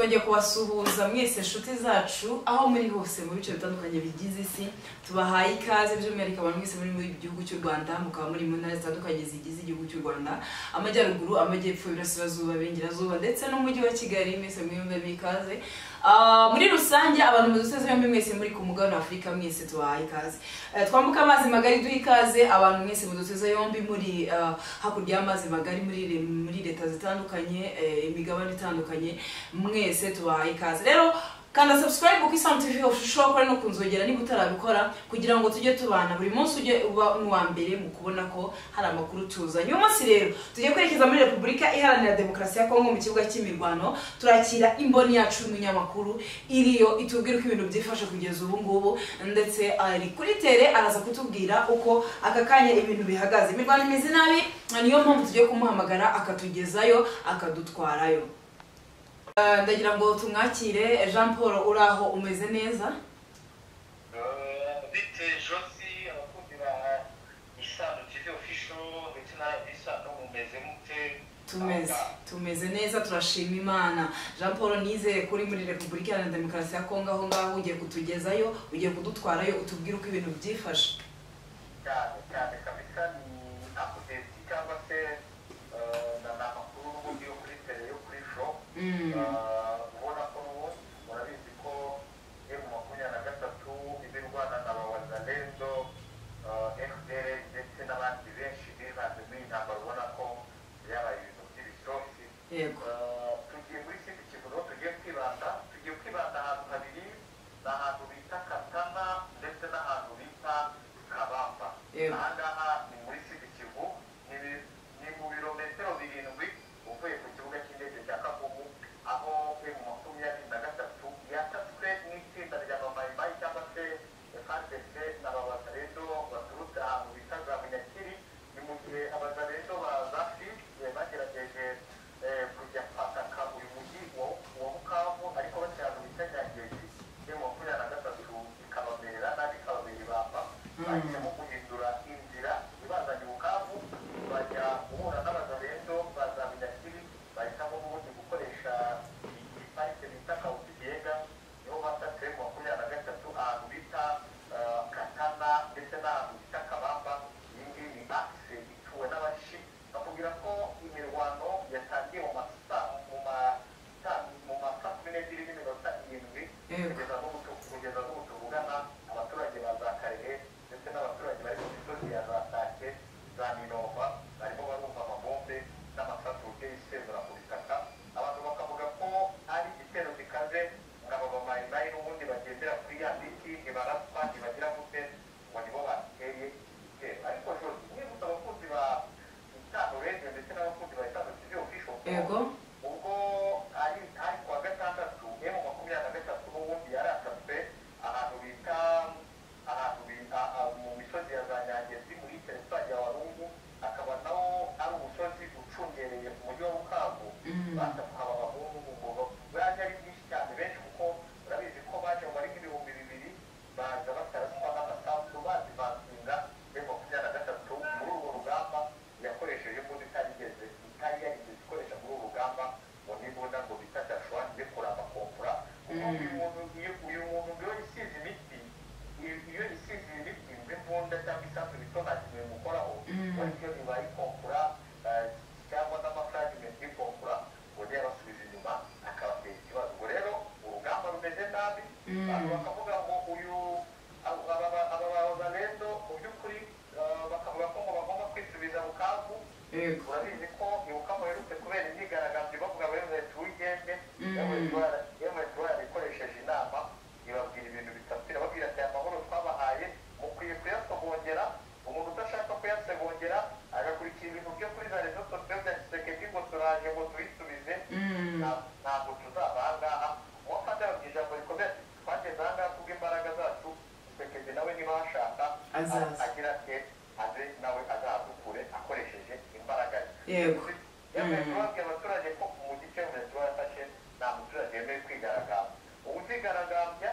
twongeye kubasuhuza mwese inshuti zacu aho muri hose mu bice bitandukanye bigize isi. Tubahaye ikaze by'umwihariko abantu mwese muri mu gihugu cy'u Rwanda, mukaba muri mu ntara zitandukanye zigize igihugu cy'u Rwanda, amajyaruguru, amajyepfo, iburasirazuba, iburengerazuba ndetse n'umujyi wa Kigali. Mwese mwiyumve bikaze. Muri rusange abantu muduteze yombi mwese muri ku mugabane wa Afurika, mwese tubahaye ikaze. Twambuka amazi magari duha ikaze abantu mwese muduteze yombi muri hakurya y'amazi magari muri leta zitandukanye, imigabane itandukanye, mwese tubahaye ikaze. Rero kanda subscribe ku Isano TV ushobora no kunzogera niba utarabikora kugira ngo tujye tubana buri munsi ujye uba n'uwa mbere mu kubona ko hari amakuru tuzanye. Uyu munsi rero tujye kwerekeza muri Repubulika Iharanira Demokarasi ya Kongo mu kibuga cy'imirwano. Turakira imboni yacu y'umunyamakuru iriyo itubwira uko ibintu byifashe kugeza ubu ngubu, ndetse ari kuri tele araza kutubwira uko aka kanya ibintu bihagaze. Imirwano imeze nabi, niyo mpamvu tugiye kumuhamagara akatugezayo akadutwarayo. Ndagira ngo tumwakire Jean Paul, uraho umeze neza? Bite Josi, abakundi ba Isano TV official ndetse na Isano umeze mute? Tumeze neza, turashima Imana. Jean Paul, nizere kuri muri Repubulika Iharanira Demokarasi ya Kongo, aho ngaho ugiye kutugezayo, ugiye kudutwarayo, utubwire uko ibintu byifashe. Cyane kabisa, ni update cyangwa se n'amakuru n'ubundi yo kuri tele yo kuri show. Ubona ko murabizi ko M23 ibirwana n'abawazalendo, FDL ndetse n'abandi benshi bivanze muri intambara, ubona ko yabaye ibintu by'ibisosi. Tugiye muri siti kivugo, tugiye kwibanda ahantu habiri, n'ahantu bita Katana ndetse n'ahantu bita Kabamba. Ahangaha ni muri siti kivu, ni mu birometero 7 uvuye ku kibuga cy'indege cya Kavumu, aho M23 yatatswe n'itsinda rya Bamayimayi cyangwa se FARDC n'abawazalendo baturutse ahantu bita za Bunyakiri. Ni mu gihe abazalendo baza bagerageje kujya kwataka uyu mujyi wa Bukavu, ariko bose ahantu bita Nyangezi, M23 ikabamerera nabi, ikababera ibamba. Bahisemo guhindura inzira ibazanye Bukavu, bajya guhura n'abazalendo baza Bunyakiri. Bahitamo n'ubundi gukoresha iparike bita Kawukibiega, niho batatse M23 ahantu bita Katana ndetse n'ahantu bita Kabamba. Iyi ngiyi ni axe ituwe n'abashi. Bakubwira ko imirwano yatangiye mu masaa 12:07 kugeza n'ubu tuvugana. Abaturage ba za Karehe ndetse n'abaturage bari mu misozi ya za Sake, za Minova barimo barumva amabombe n'amasasu y'isezera ku bitaka. Abantu bakavuga ko ari igitero gikaze, ngabo Bamayimayi n'ubundi bagendera kuri ya biti, ntibarapfa ntibagira gute, ngo nibo bateye igitero. Ariko Josi, mwibutsa abakunzi ba Isano Radio ndetse n'abakunzi ba Isano TV official, ubwo ari kuwa gatandatu M23 n'ubundi yaratatswe ahantu bita mu misozi ya za Nyangezi muri teritwari ya Walungu, akaba nawo ari umusozi ucungereye ku mujyi wa Bukavu. Batapfa abahungu ngo baje ari byinshi cyane, benshi kuko urabizi ko baje ngo ari nk'ibihumbi 2 baza bataraswa n'amasasu bazivansinga. M23 muri urwo rugamba yakoresheje imbunda itari yarigeze ikoresha muri uru rugamba, ngo n'imbunda ngo bita Dashwan yo kuramba kompura. Uyu muntu ngo yisize imiti, iyo yisize imiti imbunda cyangwa isasu bito nta kintu bimukoraho, ariko iyo bibaye kompura cyangwa n'amafragment y'ikompura, ngo niyo abasubiza inyuma akabatera ikibazo. Ubwo rero urugamba rumeze nabi, abantu bakavuga ngo aba bawazalendo mu by'ukuri bakavuga ko ngo bagomba kwisubiza Bukavu. Urabizi ko Bukavu herutse kubera imyigaragambyo bavuga M23 ikoresheje inama, ibabwira ibintu bitatu. Irababwira ati aya mahoro twabahaye mukwiye kuyasogongera. Umuntu udashaka kuyasogongera agakurikira ibintu byo kuri za rezo sosiyo bya Tshisekedi ngo turaje ngo tuyisubize, ntabwo tuzaba ahangaha. Uwafata yababwira ijambo rikomeye ati twageze ahangaha kubw'imbaraga zacu, Tshisekedi nawe niba ashaka agira ati aze nawe azahadukure akoresheje imbaraga ze. Yababwira abaturage ko umujyi M23 yafashe nta muturage yemewe kwigaragambya. Uzigaragambya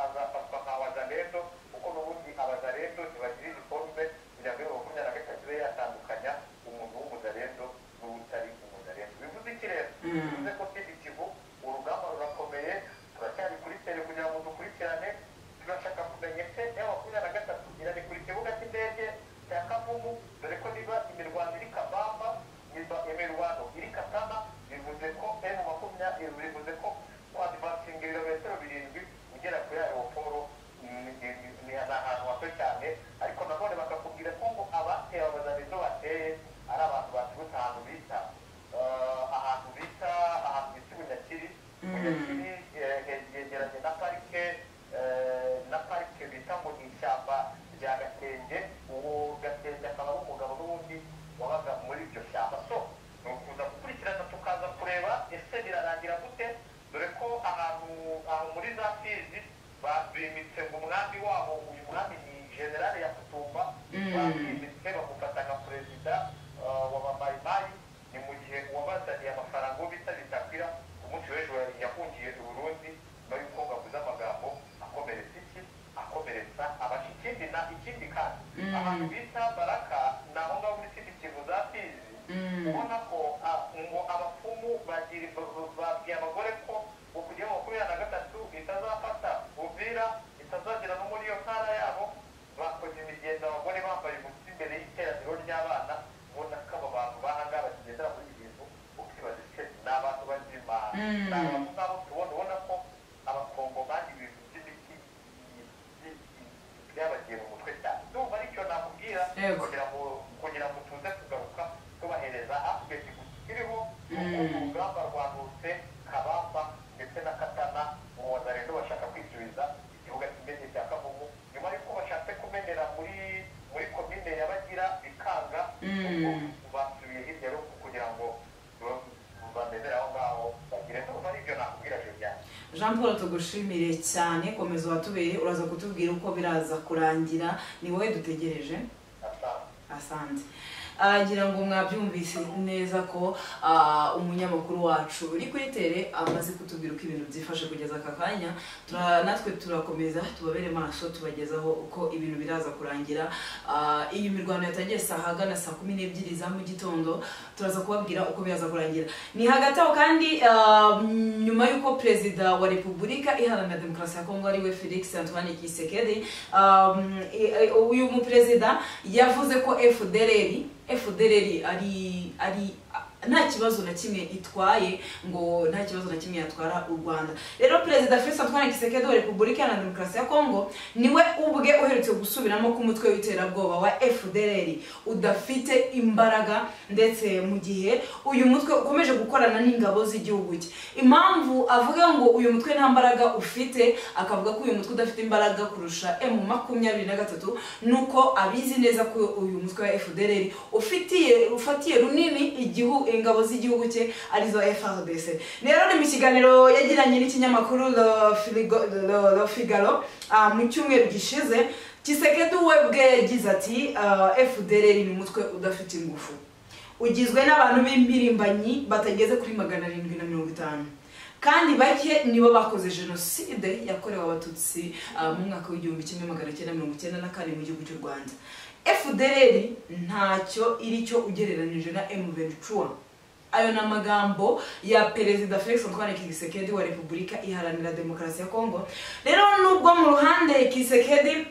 azafatwa nka wazalendo, kuko n'ubundi abazalendo ntibagira igikombe kugira ngo M23 ibe yatandukanya umuntu w'umuzalendo n'utari umuzalendo. Bivuze iki rero? Bivuze ko Kivu urugamba rurakomeye. bivuze ko wadivansinga ibirometero 7 ugera kuri aeroporo ni ahantu hato cyane, ariko nanone bakakubwira ko ngo abateye abazanizo bateye ari abantu baturutse ahantu bita Bunyakiri. Bunyakiri yegeranye na parike bita ngo ni ishyamba rya Gakenke. Uwo Gakenke akaba ari umugabo n'ubundi wabaga muri iryo shyamba. So ni ukuza gukurikirana tukaza kureba ese birarangira gute, dore ko ahantu muri za Fizi bimitse ngo umwami wabo, uyu mwami ni generale ya Kutumba, babimitse bamufata nka perezida w'abamayimayi. Ni mu gihe uwabazaniye amafaranga wo bita Bitakwira umunsi w'ejo yahungiye i Burundi nyuma y'uko bavuze amagambo akomeretsa abashi. Ikindi kandi ahantu bita Baraka naho ngaho muri kindi kivu za Fizi, ubona ko ngo abapfumu babwiye abagore ko kugira ngo 23 itazafata Uvira, itazagera no muri iyo ntara yabo. Bakoze imigendo abagore bambaye ubusa imbere y'iteraniro ry'abana, ubona ko abo bantu bahanga bakigendera muri ibi bintu ukibaza ese ni abantu bazima, ni abantu ngabo ubona ko abakongomani ibintu by'imiti byabagiye mu mutwe cyane. Ndumva aricyo nakubwira kugira ngo tuze kugaruka tubahereza aspect iriho urugamba rwanutse Kabamba ndetse na Katana mu Wazalendo bashaka kwisubiza ikibuga cy'indege cya Kavumu, nyuma y'uko bashatse kumenera muri komine ya Bagira bikanga, basubiye hirya yo kugira ngo bamenere aho ngaho bagire. Ndumva aribyo nakubwira Juliana. Jean Paul tugushimire cyane, komeza watubere, uraza kutubwira uko biraza kurangira, ni wowe dutegereje. Asante. Agira ngo mwabyumvise neza ko umunyamakuru wacu uri kuri tele amaze kutubwira uko ibintu byifashe kugeza aka kanya. Natwe turakomeza tubabere maso tubagezaho uko ibintu biraza kurangira. Iyi mirwano yatangiye hagana saa 12 za mu gitondo, turaza kubabwira uko biraza kurangira. Ni hagati aho kandi nyuma y'uko Perezida wa Repubulika Iharanira Demokarasi ya Kongo ari we Felix Antoine Tshisekedi, uyu mu Perezida yavuze ko FDLR ari nta kibazo na kimwe itwaye, ngo nta kibazo na kimwe yatwara u Rwanda. Rero Perezida Felix Antoine Tshisekedi wa Repubulika Iharanira Demokarasi ya Kongo niwe ubwe uherutse gusubiramo ku mutwe w'iterabwoba wa FDLR udafite imbaraga, ndetse mu gihe uyu mutwe ukomeje gukorana n'ingabo z'igihugu cye. Impamvu avuga ngo uyu mutwe nta mbaraga ufite, akavuga ko uyu mutwe udafite imbaraga kurusha M23, nuko abizi neza ko uyu mutwe wa FDLR ufatiye runini ingabo z'igihugu cye arizo FARDC. Rero ni mu kiganiro yagiranye n'ikinyamakuru Le Figaro mu cyumweru gishize, Tshisekedi we bwe yagize ati FDLR ni umutwe udafite ingufu, ugizwe n'abantu b'impirimbanyi batageze kuri 750, kandi bake nibo bakoze jenoside yakorewe abatutsi mu mwaka w'1994 mu gihugu cy'u Rwanda. FDLR ntacyo iricyo ugereranije na M23. Ayo na magambo ya Perezida Felix Antoine Tshisekedi wa Repubulika Iharanira Demokarasi ya Kongo. Rero nubwo mu ruhande Tshisekedi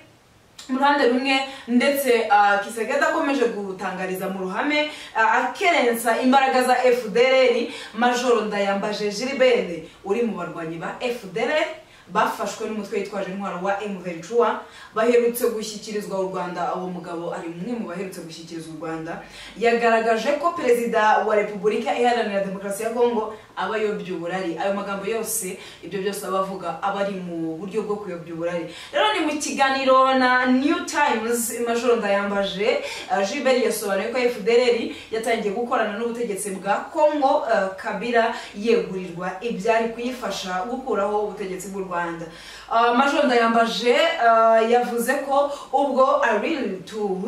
mu ruhande rumwe ndetse Tshisekedi akomeje gutangariza mu ruhame akerensa imbaraga za FDLR, Majoro Ndayambaje Gilbert uri mu barwanyi ba FDLR bafashwe n'umutwe witwaje intwaro wa M23 baherutse gushyikirizwa u Rwanda. Abo mugabo ari umwe mu baherutse gushyikirizwa u Rwanda, yagaragaje ko Perezida wa Repubulika Iharanira Demokarasi ya Kongo aba yobya uburari. Ayo magambo yose, ibyo byose abavuga aba ari mu buryo bwo kuyobya uburari. Rero ni mu kiganiro na New Times, Majoro Ndayambaje Gilbert yasobanuye ko FDLR yatangiye gukorana n'ubutegetsi bwa Kongo Kabila yegurirwa ibyari kuyifasha gukuraho ubutegetsi bw'u Rwanda. Majoro Ndayambaje yavuze ko ubwo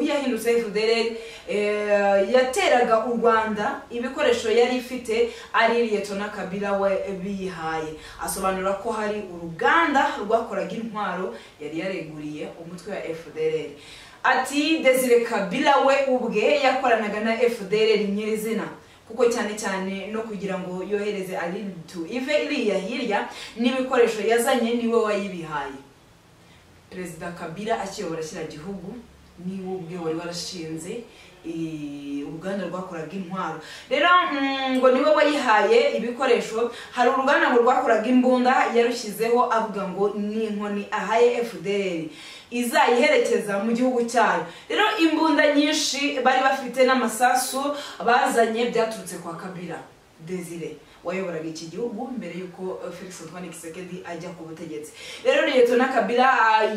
yahindutse FDLR yateraga u Rwanda, ibikoresho yari ifite ari Liyetona Kabila we bihaye. Asobanura ko hari uruganda rwakoraga intwaro yari yareguriye umutwe wa FDLR. Ati Desire Kabila we ubwe yakoranaga na FDLR nyirizina, kuko cyane no kugira ngo yohereze Alintu ive iriya hirya n'ibikoresho yazanye niwe wayibihaye. Perezida Kabila akiyobora kiriya gihugu niwe ubwe wari warashinze uruganda rwakoraga intwaro rero ngo niwe wayihaye ibikoresho hari uruganda ngo rwakoraga imbunda yarushyizeho avuga ngo ni inkoni ahaye FDLR izayiherekeza mu gihugu cyayo rero imbunda nyinshi bari bafite n'amasasu bazanye byaturutse kwa Kabila Desire wayoboraga iki gihugu mbere yuko Felix Antoine Tshisekedi ajya ku butegetsi rero Lieutenant Kabila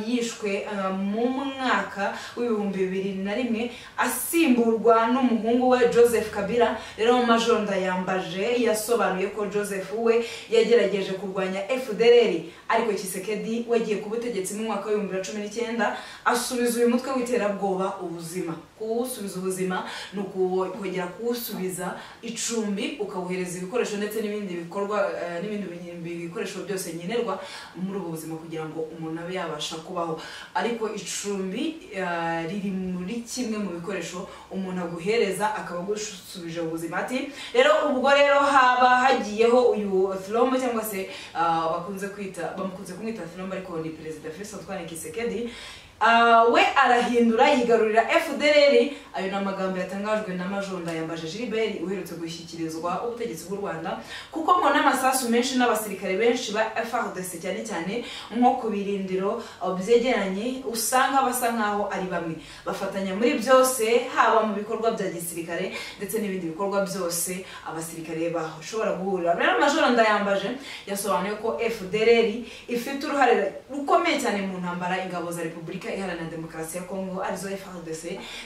yishwe mu mwaka w'2001 asimburwa n'umuhungu we Joseph Kabila rero Major Ndayambaje yasobanuye ko Joseph we yagerageje kurwanya FDLR ariko Tshisekedi wagiye ku butegetsi mu mwaka w'2019 asubiza uyu mutwe w'iterabwoba ubuzima kuwusubiza ubuzima nuko kongera kuwusubiza icumbi ukawuhereza ibikoresho ndetse n'ibindi bikorwa n'ibindi bikoresho byose nyenerwa muri ubu buzima kugira ngo umuntu abe yabasha kubaho ariko icumbi riri muri kimwe mu bikoresho umuntu aguhereza akaba gusubije ubuzima ati rero ubwo rero haba hagiyeho uyu Thlombo cyangwa se bakunze kumwita Thlombo ariko ni Perezida Felix Antoine Tshisekedi we arahindura yigarurira FDLR ayo namagambo yatangajwe na Major Ndayambaje Gilbert uherutse gushyikirizwa ubutegetsi bw'u Rwanda kuko ngo n'amasasu menshi n'abasirikare benshi ba FARDC cyane nko ku birindiro byegeranye usanga basa nkaho ari bamwe bafatanya muri byose haba mu bikorwa bya gisirikare ndetse n'ibindi bikorwa byose abasirikare bashobora guhurira rero Major Ndayambaje yasobanuye ko FDLR ifite uruhare rukomeye cyane mu ntambara ingabo za Repubulika Iharanira Demokarasi ya Kongo arizo FARDC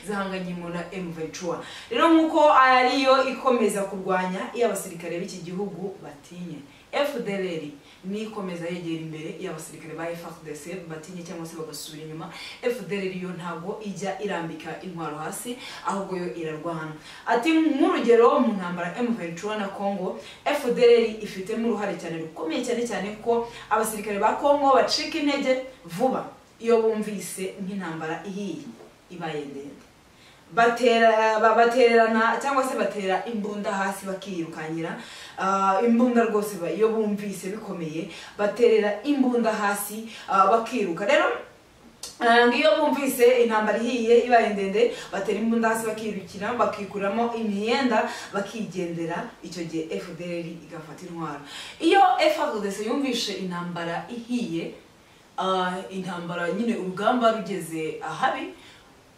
zihanganye na M23 rero nkuko ariyo ikomeza kurwanya y'abasirikare b'iki gihugu batinye FDLR ni ikomeza yegera imbere y'abasirikare ba FARDC batinye cyangwa se bagasubira inyuma FDLR yo ntago ijya irambika intwaro hasi ahubwo yo irarwana ati nk'urugero mu ntambara M23 na Kongo FDLR ifitemo uruhare cyane rukomeye cyane ko abasirikare ba Kongo bacika intege vuba iyo bumvise nk'intambara ihiye ibaye ndende batererana cyangwa se batera imbunda hasi bakirukanyira imbunda rwose iyo bumvise bikomeye baterera imbunda hasi bakiruka rero ngiyo bumvise intambara ihiye ibaye ndende batera imbunda hasi bakirukira bakikuramo imyenda bakigendera icyo gihe FDLR igafata intwaro iyo FARDC yumvishe intambara ihiye intambara nyine urugamba rugeze ahabi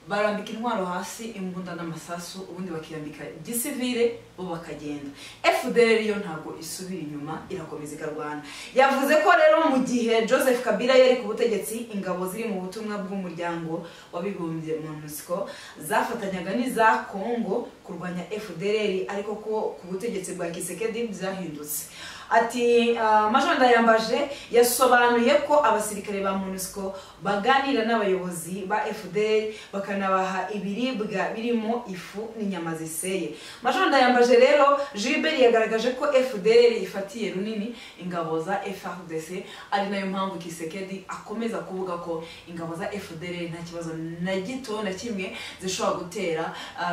barambika intwaro hasi imbunda n'amasasu ubundi bakiyambika gisivile bo bakagenda FDLR yo ntago isubira inyuma irakomeza ikarwana yavuze ko rero mu gihe Joseph Kabila yari ku butegetsi ingabo ziri mu butumwa bw'umuryango wabibumbye MONUSCO zafatanyaga n'iza Kongo kurwanya FDLR ariko ko ku butegetsi bwa Tshisekedi byahindutse ati Major Ndayambaje yasobanuye ko abasirikare ba MONUSCO baganira n'abayobozi ba FDLR bakanabaha ibiribwa birimo ifu n'inyama ziseye Major Ndayambaje rero Gilbert yagaragaje ko FDLR ifatiye runini ingabo za FARDC ari nayo mpamvu Tshisekedi akomeza kuvuga ko ingabo za FDLR nta kibazo na gito na kimwe zishobora gutera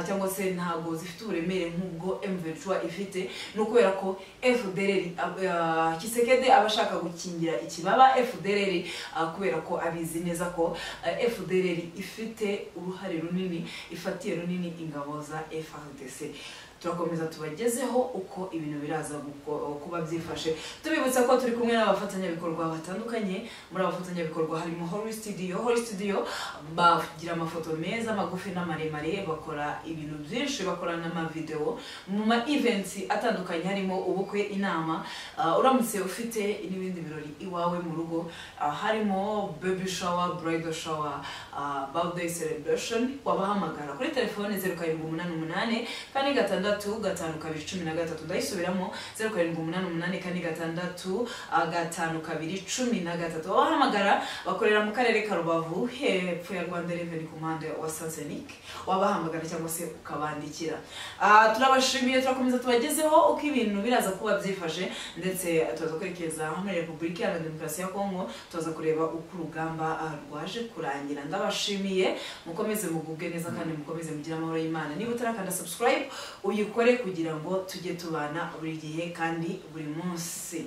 cyangwa se ntago zifite uburemere nk'ubwo M23 ifite no kubera ko FDLR Tshisekedi abashaka gukingira ikibaba FDLR kubera ko abizi neza ko FDLR ifite uruhare runini ifatiye runini ingabo za FARDC turakomeza tubagezeho uko ibintu biraza kuba byifashe tubibutsa ko turi kumwe n'abafatanyabikorwa batandukanye muri abafatanyabikorwa harimo Holy Studio bagira amafoto meza magufi n'amaremare bakora ibintu byinshi bakora n'amavideo mu ma events atandukanye harimo ubukwe inama uramutse ufite n'ibindi birori iwawe mu rugo harimo baby shower bridal shower birthday celebration wabahamagara kuri telefone 0788 kandi gatandatu 5-2-13 ndayisubiramo 0788-5-2-13 wabahamagara bakorera mu karere ka Rubavu hepfo ya Rwanda Revenue Command wa Sansenic wabahamagara cyangwa se ukabandikira turabashimiye turakomeza tubagezeho uko ibintu biraza kuba byifashe ndetse tuza kwerekeza muri Repubulika Iharanira Demokarasi ya Kongo tuza kureba uko urugamba rwaje kurangira ndabashimiye mukomeze mugubwe neza kandi mukomeze mugira amahoro y'Imana niba utarakanda subscribe uyikore kugira ngo tujye tubana buri gihe kandi buri munsi